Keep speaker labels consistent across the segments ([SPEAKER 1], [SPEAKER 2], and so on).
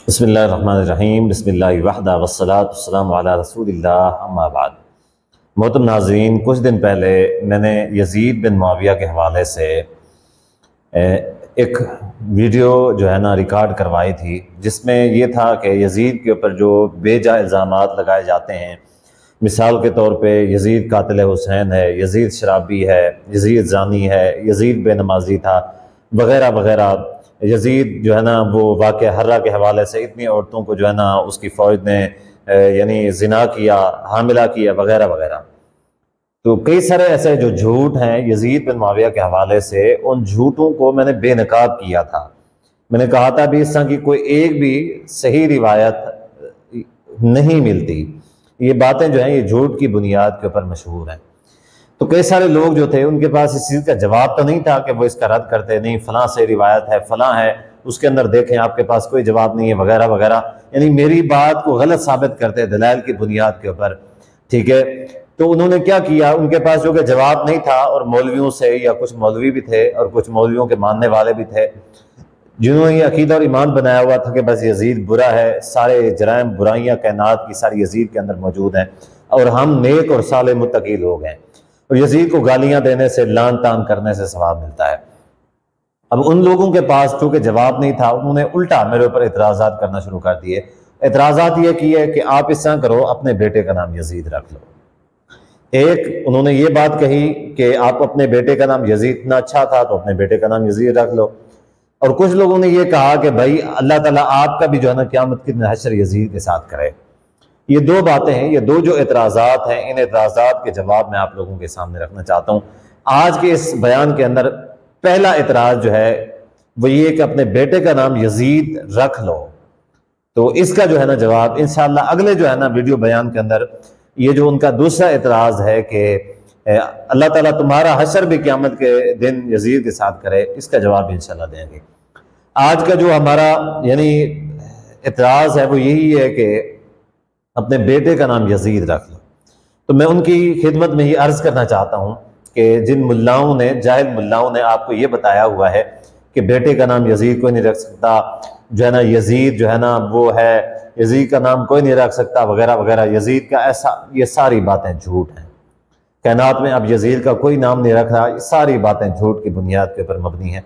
[SPEAKER 1] बिस्मिल्लाहिर्रहमानिर्रहीम बिस्मिल्लाहि वहदा वस्सलातु वस्सलामु अला रसूलिल्लाह अम्मा बाद। मोहतरम नाज़रीन, कुछ दिन पहले मैंने यज़ीद बिन मुआविया के हवाले से एक वीडियो जो है ना रिकॉर्ड करवाई थी, जिसमें ये था कि यज़ीद के ऊपर जो बेजा इल्ज़ामात लगाए जाते हैं, मिसाल के तौर पे यज़ीद कातिल हुसैन है, यज़ीद शराबी है, यज़ीद ज़ानी है, यज़ीद बेनमाजी था, वगैरह वगैरह। यज़ीद जो है ना वो वाक़या हर्रा के हवाले से इतनी औरतों को जो है ना उसकी फ़ौज ने यानी ज़िना किया, हामिला किया, वगैरह वगैरह। तो कई सारे ऐसे जो झूठ हैं यज़ीद बिन मुआविया के हवाले से, उन झूठों को मैंने बेनकाब किया था। मैंने कहा था भी इस तरह की कोई एक भी सही रिवायत नहीं मिलती। ये बातें जो हैं ये झूठ की बुनियाद के ऊपर मशहूर हैं। तो कई सारे लोग जो थे उनके पास इस चीज़ का जवाब तो नहीं था कि वो इसका रद्द करते, नहीं फलां से रिवायत है, फलां है, उसके अंदर देखें आपके पास कोई जवाब नहीं है, वगैरह वगैरह। यानी मेरी बात को गलत साबित करते दलाइल की बुनियाद के ऊपर। ठीक है, तो उन्होंने क्या किया, उनके पास जो कि जवाब नहीं था, और मौलवियों से, या कुछ मौलवी भी थे और कुछ मौलवियों के मानने वाले भी थे, जिन्होंने ये अकीदा और ईमान बनाया हुआ था कि बस यज़ीद बुरा है, सारे जराइम बुराइयाँ कायनात की सारी यज़ीद के अंदर मौजूद हैं और हम नेक और साले मुत्तकी लोग हैं, और यज़ीद को गालियां देने से, लान तान करने से सवाब मिलता है। अब उन लोगों के पास चूंकि जवाब नहीं था, उन्होंने उल्टा मेरे ऊपर एतराज़ात करना शुरू कर दिए। एतराज़ात ये किए कि आप इस तरह करो, अपने बेटे का नाम यज़ीद रख लो। एक उन्होंने ये बात कही कि आप अपने बेटे का नाम यज़ीद इतना अच्छा था तो अपने बेटे का नाम यज़ीद रख लो। और कुछ लोगों ने ये कहा कि भाई अल्लाह ताला आपका भी जो है ना क़यामत के दिन हश्र यज़ीद के साथ करे। ये दो बातें हैं, ये दो जो एतराज़ात हैं, इन एतराज़ात के जवाब मैं आप लोगों के सामने रखना चाहता हूँ आज के इस बयान के अंदर। पहला एतराज़ जो है वो ये कि अपने बेटे का नाम यज़ीद रख लो। तो इसका जो है ना जवाब इंशाअल्लाह अगले जो है ना वीडियो बयान के अंदर, ये जो उनका दूसरा एतराज़ है कि अल्लाह ताला तुम्हारा हश्र भी क़यामत के दिन यज़ीद के साथ करे, इसका जवाब इंशाअल्लाह देंगे। आज का जो हमारा यानी एतराज़ है वो यही है कि अपने बेटे का नाम यज़ीद रख लो। तो मैं उनकी खिदमत में ये अर्ज़ करना चाहता हूँ कि जिन मुल्लाओं ने, जाहिल मुल्लाओं ने आपको ये बताया हुआ है कि बेटे का नाम यज़ीद कोई नहीं रख सकता, जो है ना यज़ीद जो है ना वो है, यज़ीद का नाम कोई नहीं रख सकता, वगैरह वगैरह, यज़ीद का ऐसा, ये सारी बातें झूठ हैं। कायनात में अब यज़ीद का कोई नाम नहीं रख रहा, ये सारी बातें झूठ की बुनियाद के ऊपर मबनी हैं।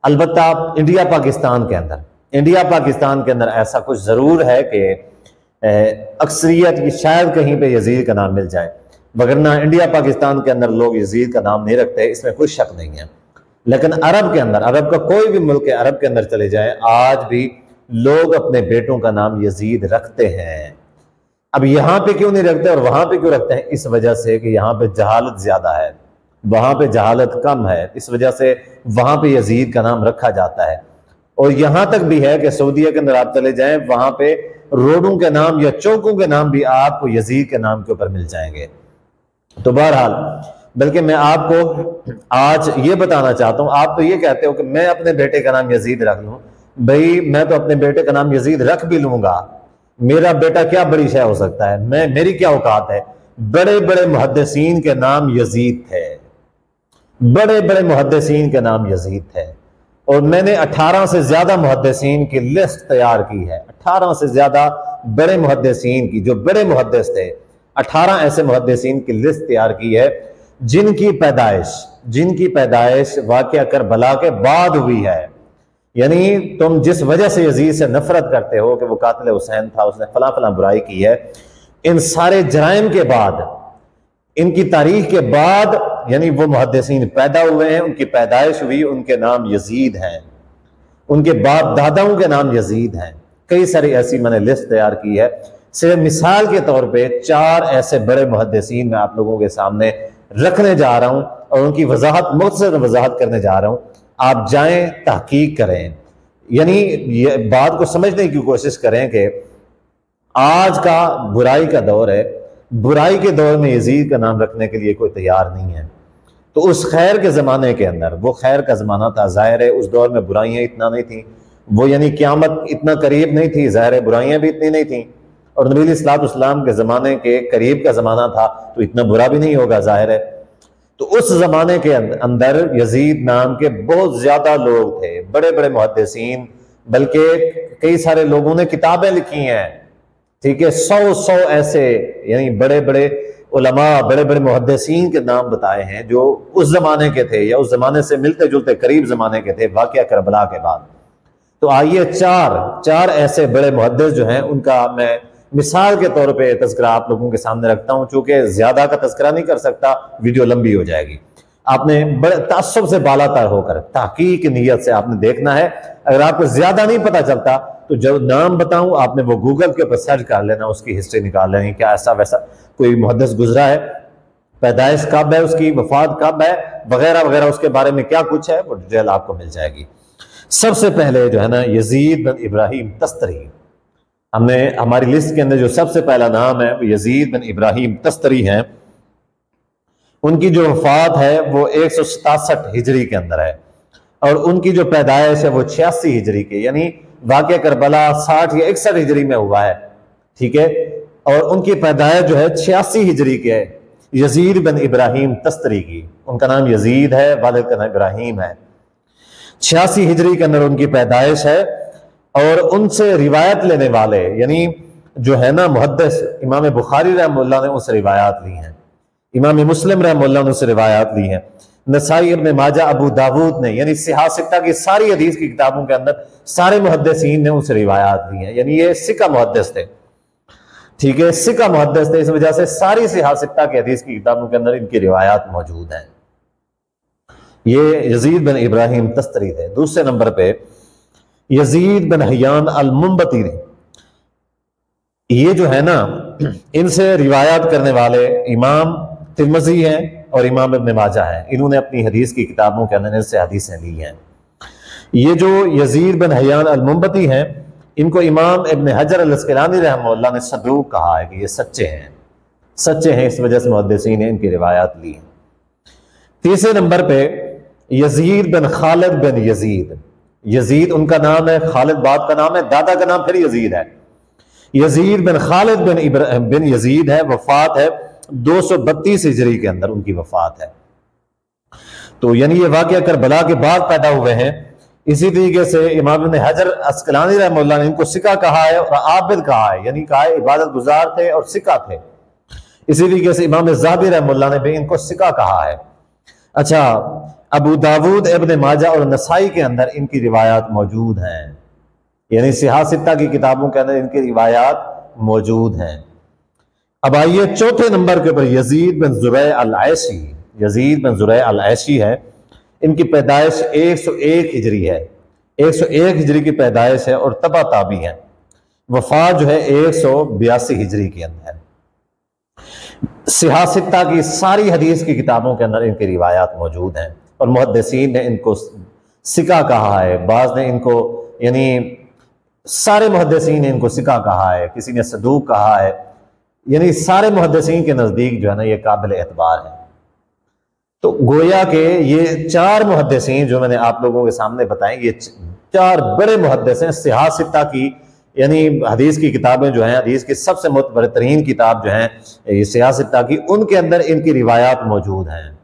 [SPEAKER 1] अलबत्ता आप इंडिया पाकिस्तान के अंदर ऐसा कुछ ज़रूर है कि अक्सरियत की शायद कहीं पे यज़ीद का नाम मिल जाए, वगरना इंडिया पाकिस्तान के अंदर लोग यज़ीद का नाम नहीं रखते, इसमें कोई शक नहीं है। लेकिन अरब के अंदर, अरब का कोई भी मुल्क है, अरब के अंदर चले जाए, आज भी लोग अपने बेटों का नाम यज़ीद रखते हैं। अब यहाँ पे क्यों नहीं रखते और वहां पे क्यों रखते हैं? इस वजह से कि यहाँ पे जहालत ज्यादा है, वहां पे जहालत कम है, इस वजह से वहां पे यज़ीद का नाम रखा जाता है। और यहां तक भी है कि सऊदीया के अंदर आप चले जाएं, वहां पे रोडों के नाम या चौकों के नाम भी आपको यज़ीद के नाम के ऊपर मिल जाएंगे। तो बहरहाल, बल्कि मैं आपको आज ये बताना चाहता हूं, आप तो ये कहते हो कि मैं अपने बेटे का नाम यज़ीद रख लूं। भाई मैं तो अपने बेटे का नाम यज़ीद रख भी लूंगा, मेरा बेटा क्या बड़ी शय हो सकता है, मेरी क्या औकात है। बड़े बड़े मुहद्दिसीन के नाम यज़ीद थे, बड़े बड़े मुहद्दिसीन के नाम यज़ीद थे, और मैंने 18 से ज्यादा मुहद्दिसीन की लिस्ट तैयार की है। 18 से ज्यादा बड़े मुहद्दिसीन की, जो बड़े मुहद्दिस थे, 18 ऐसे मुहद्दिसीन की लिस्ट तैयार की है जिनकी पैदाइश वाक़या करबला के बाद हुई है। यानी तुम जिस वजह से यज़ीद से नफरत करते हो कि वो कातिल हुसैन था, उसने फला फला बुराई की है, इन सारे जराइम के बाद, इनकी तारीख के बाद, यानी वो मुहद्दिसीन पैदा हुए हैं, उनकी पैदाइश हुई, उनके नाम यज़ीद हैं, उनके बाप दादाओं के नाम यज़ीद हैं। कई सारी ऐसी मैंने लिस्ट तैयार की है। सिर्फ मिसाल के तौर पे 4 ऐसे बड़े मुहद्दिसीन मैं आप लोगों के सामने रखने जा रहा हूं और उनकी वजाहत, मुख्तसर वजाहत करने जा रहा हूं। आप जाएं, तहकीक करें, यानी ये बात को समझने की कोशिश करें कि आज का बुराई का दौर है, बुराई के दौर में यज़ीद का नाम रखने के लिए कोई तैयार नहीं है। तो उस खैर के ज़माने के अंदर, वो खैर का ज़माना था, ज़ाहिर है उस दौर में बुराइयाँ इतना नहीं थी, वो यानी क़यामत इतना करीब नहीं थी, ज़ाहिर है बुराइयाँ भी इतनी नहीं थी, और नबी अलैहिस्सलाम के ज़माने के करीब का ज़माना था, तो इतना बुरा भी नहीं होगा, ज़ाहिर है। तो उस ज़माने के अंदर यज़ीद नाम के बहुत ज़्यादा लोग थे, बड़े बड़े मुहद्दिसीन बल्कि कई सारे लोगों ने किताबें लिखी हैं, ठीक है, 100 ऐसे यानी बड़े बड़े उलमा, बड़े बड़े मुहद्दिसीन के नाम बताए हैं जो उस जमाने के थे या उस जमाने से मिलते जुलते करीब जमाने के थे वाकया करबला के बाद। तो आइए चार ऐसे बड़े मुहद्दिस जो हैं उनका मैं मिसाल के तौर पे तज़किरा आप लोगों के सामने रखता हूं। चूंकि ज्यादा का तज़किरा नहीं कर सकता, वीडियो लंबी हो जाएगी। आपने बड़े तासुब से बालातर होकर तहकीक की नीयत से आपने देखना है। अगर आपको ज्यादा नहीं पता चलता तो जब नाम बताऊं आपने वो गूगल के ऊपर सर्च कर लेना, उसकी हिस्ट्री निकाल लेनी, क्या ऐसा वैसा कोई मुहद्दिस गुजरा है, पैदाइश कब है उसकी, वफात कब है, वगैरह वगैरह, उसके बारे में क्या कुछ है, वो डिटेल आपको मिल जाएगी। सबसे पहले जो है ना यजीद बिन इब्राहिम तस्तरी, हमने हमारी लिस्ट के अंदर जो सबसे पहला नाम है वो यजीद बिन इब्राहिम तस्तरी हैं। उनकी जो वफात है वो 167 हिजरी के अंदर है और उनकी जो पैदाइश है वो 86 हिजरी के, यानी वाक़या करबला 60 या 61 हिजरी में हुआ है, ठीक है। और उनकी पैदाइश जो है 86 हिजरी के है, यजीद बिन इब्राहिम तस्तरी की। उनका नाम यजीद है, वालिद का नाम इब्राहिम है। 86 हिजरी के अंदर उनकी पैदाइश है और उनसे रिवायत लेने वाले यानी जो है ना मुहद्दिस, इमाम बुखारी रहमतुल्लाह ने उनसे रिवायात ली हैं, इमाम मुस्लिम रहमतुल्लाह ने उनसे रिवायात ली हैं, नसाई, इब्न माजा, अबू दाऊद ने, यानी सिहा सित्ता की सारी हदीस की किताबों के अंदर सारे मुहद्दिसीन ने उनसे रिवायात ली हैं। यानी ये सिक्का मुहद्दिस थे, ठीक है, सिक्का मुहद्दिस थे। इस वजह से सारी सिहा सित्ता की हदीस की किताबों के अंदर इनकी रिवायात मौजूद हैं। ये यजीद बिन इब्राहिम तस्तरी थे। दूसरे नंबर पे यजीद बिन हयान अल मुंबती थे। ये जो है ना इनसे रिवायात करने वाले इमाम तिरमिज़ी हैं और इमाम इब्न माजा है। इन्होंने अपनी हदीस की किताबों के अंदर से हदीसें ली हैं। ये जो यजीद बिन हयान अल मुंबती हैं, इनको इमाम इब्न हजर अल अस्क़लानी रहमतुल्लाह ने सदूक कहा है कि ये सच्चे हैं, इस वजह से मुहद्दिसीन ने इनकी रिवायात ली है। तीसरे नंबर पे यजीद बिन खालिद बिन यजीद, यजीद उनका नाम है, खालिद बाप का नाम है, दादा का नाम फिर यजीद है। यजीद बिन खालिद बिन यजीद है, वफात है 232 हिजरी के अंदर उनकी वफात है। तो यानी ये वाकया करबला के बाद पैदा हुए हैं। इसी तरीके से इमाम इब्न हजर अस्क़लानी रहमतुल्लाह ने इनको सिका कहा है और आबिद कहा है, यानी कहा है इबादत गुजार थे और सिका थे। इसी तरीके से इमाम ज़हाबी रहमतुल्लाह ने भी इनको सिका कहा है। अच्छा, अबू दाऊद, इब्न माजा और नसाई के अंदर इनकी रिवायात मौजूद हैं, यानी सिहा सित्ता की किताबों के अंदर इनकी रिवायात मौजूद हैं। अब आइए चौथे नंबर के ऊपर यजीद बिन ज़ुरै अल-ऐशी, यजीद बिन ज़ुरै अल-ऐशी है। इनकी पैदाइश 101 हिजरी है, 101 हिजरी की पैदाइश है और तबा ताबी है। वफात जो है 182 हिजरी के अंदर है। सिहा सित्ता की सारी हदीस की किताबों के अंदर इनकी रिवायात मौजूद हैं और मुहद्दिसीन ने इनको सिका कहा है। बाज़ ने इनको यानी सारे मुहद्दिसीन ने इनको सिका कहा है, किसी ने सदूक कहा है, यानी सारे मुहद्दिसीन के नज़दीक जो है ना ये काबिल एतबार है। तो गोया के ये 4 मुहद्दिसीन जो मैंने आप लोगों के सामने बताए, ये 4 बड़े मुहद्दिस हैं। सिहा सित्ता की यानी हदीस की किताबें जो हैं, हदीस की सबसे बेहतरीन किताब जो है ये सिहा सित्ता की, उनके अंदर इनकी रिवायात मौजूद हैं।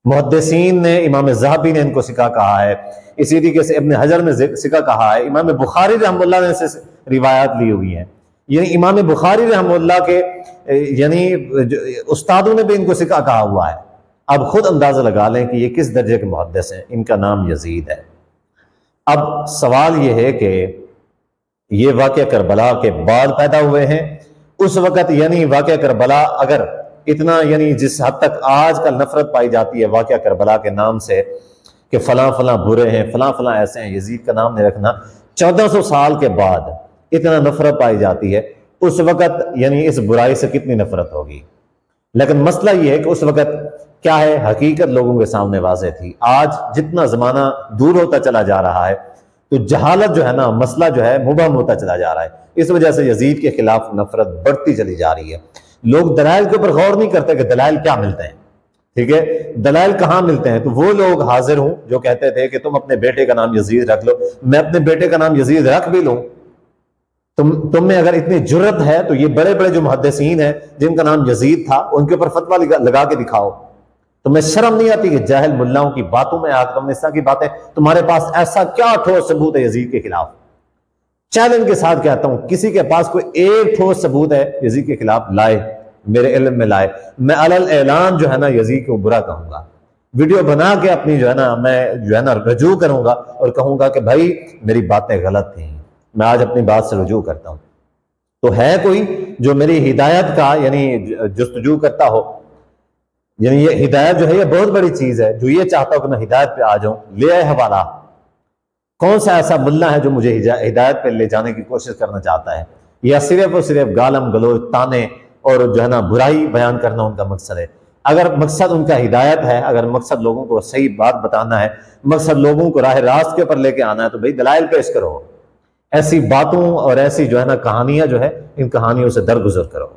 [SPEAKER 1] मुहद्दिसीन ने, इमाम ज़हाबी ने इनको सिका कहा है, इसी तरीके से इब्न हजर ने सिका कहा है, इमाम बुखारी रहमतुल्लाह ने से रिवायात ली हुई है। यानी इमाम बुखारी रहमतुल्लाह के यानी उस्तादों ने भी इनको सिका कहा हुआ है। अब खुद अंदाजा लगा लें कि ये किस दर्जे के मुहद्दिस हैं। इनका नाम यजीद है। अब सवाल ये है कि ये वाक़या करबला के बाद पैदा हुए हैं। उस वक़्त यानी वाक़या करबला अगर इतना यानी जिस हद तक आजकल नफरत पाई जाती है वाक़या करबला के नाम से कि फलां फलां बुरे हैं, फलां फलां ऐसे हैं, यजीद का नाम नहीं रखना, 1400 साल के बाद इतना नफरत पाई जाती है, उस वक़्त यानी इस बुराई से कितनी नफरत होगी। लेकिन मसला ये है कि उस वक़्त क्या है, हकीकत लोगों के सामने वाज़ेह थी। आज जितना ज़माना दूर होता चला जा रहा है तो जहालत जो है ना, मसला जो है मुबहम होता चला जा रहा है। इस वजह से यजीद के खिलाफ नफरत बढ़ती चली जा रही है। लोग दलाइल के ऊपर गौर नहीं करते कि दलाइल क्या मिलते हैं, ठीक है, दलाइल कहाँ मिलते हैं। तो वो लोग हाजिर हूं जो कहते थे कि तुम अपने बेटे का नाम यजीद रख लो, मैं अपने बेटे का नाम यजीद रख भी लूं, तुम में अगर इतनी जुर्रत है तो ये बड़े बड़े जो मुहद्दिसीन हैं जिनका नाम यजीद था उनके ऊपर फतवा लगा के दिखाओ। तुम्हें शर्म नहीं आती कि जाहिल मुल्लाओं की बातों में आकर तुमने इस तरह की बातें, तुम्हारे पास ऐसा क्या ठोस सबूत है यजीद के खिलाफ? चैलेंज के साथ कहता हूं, किसी के पास कोई एक ठोस सबूत है यजीद के खिलाफ, लाए, मेरे इल्म में लाए। मैं अलल ऐलान जो है ना यजीद को बुरा कहूंगा, वीडियो बना के अपनी जो है ना मैं जो है ना रजू करूंगा और कहूंगा कि भाई मेरी बातें गलत थी। मैं आज अपनी बात से रजू करता हूं। तो है कोई जो मेरी हिदायत का यानी जस्तजू करता हो, यानी ये हिदायत जो है ये बहुत बड़ी चीज है, जो ये चाहता हो कि मैं हिदायत पे आ जाऊं, ले आए हवाला। कौन सा ऐसा मुल्ला है जो मुझे हिदायत पे ले जाने की कोशिश करना चाहता है, या सिर्फ और सिर्फ गालम गलोच ताने और जो है ना बुराई बयान करना उनका मकसद है? अगर मकसद उनका हिदायत है, अगर मकसद लोगों को सही बात बताना है, मकसद लोगों को राह रास्त के ऊपर लेके आना है, तो भाई दलाइल पेश करो। ऐसी बातों और ऐसी जो है ना कहानियां जो है, इन कहानियों से दरगुजर करो।